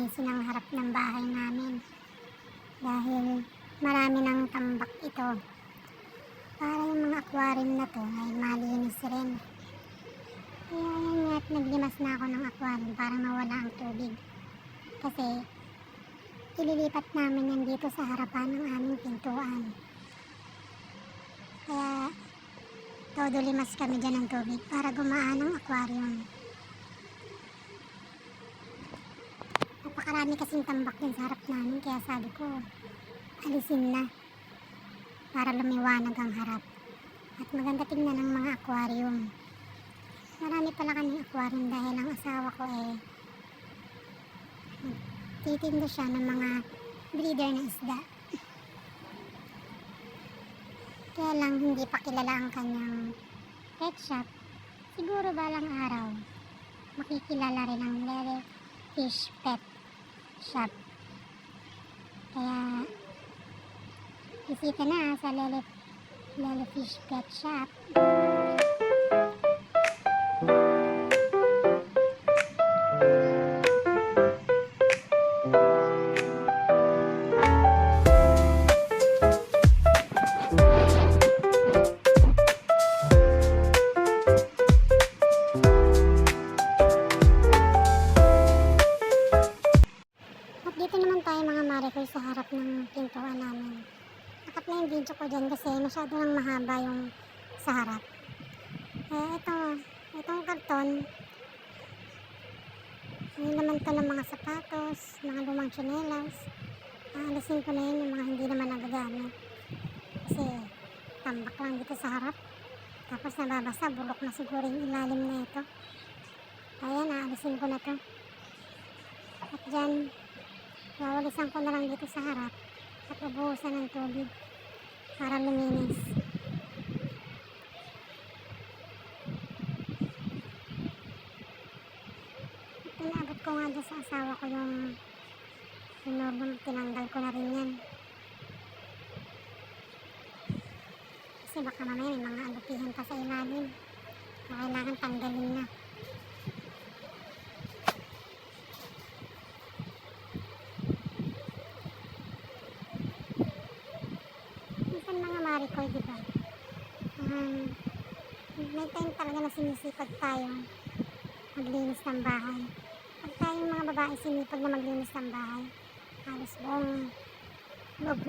lilinisin ang harap ng bahay namin dahil marami ng tambak ito. Para yung mga aquarium na to ay malinis rin. Kaya yan nga, naglimas na ako ng aquarium para mawala ang tubig. Kasi ililipat namin yan dito sa harapan ng aming pintuan. Kaya todo limas kami dyan ng tubig para gumaan ang aquarium. Napakarami kasing tambak din sa harap namin, kaya sabi ko alisin na para lumiwanag ang harap at maganda tingnan ng mga aquarium. Marami pala kaming aquarium dahil ang asawa ko titinda siya ng mga breeder na isda. Kaya lang hindi pa kilala ang kanyang pet shop. Siguro balang araw makikilala rin ang Lele Fish Pet Shop. Kaya bisita na sa Lele Fish Pet Shop. Dito naman tayo mga marikoy sa harap ng pintuan namin. Nakat na yung video ko dyan kasi masyado nang mahaba yung sa harap. Itong karton, may naman to ng mga sapatos, mga lumang tsinelas. Aalisin ko na yun yung mga hindi naman nagagamit. Kasi tambak lang dito sa harap. Tapos nababasa, bulok na siguro yung ilalim na ito. Ayan, aalisin ko na to. At dyan, wawalisan ko na lang dito sa harap at ubuhusan ng tubig para luminis. Inaabot ko nga dyan sa asawa ko yung normal, tinanggal ko na rin yan. Kasi baka mamaya may mga alutihan pa sa ilalim. Kailangan tanggalin na. Marikoy, diba? May time talaga na sinisipag tayo maglinis ng bahay. Pag tayong mga babae sinipag na maglinis ng bahay, halos buong loob na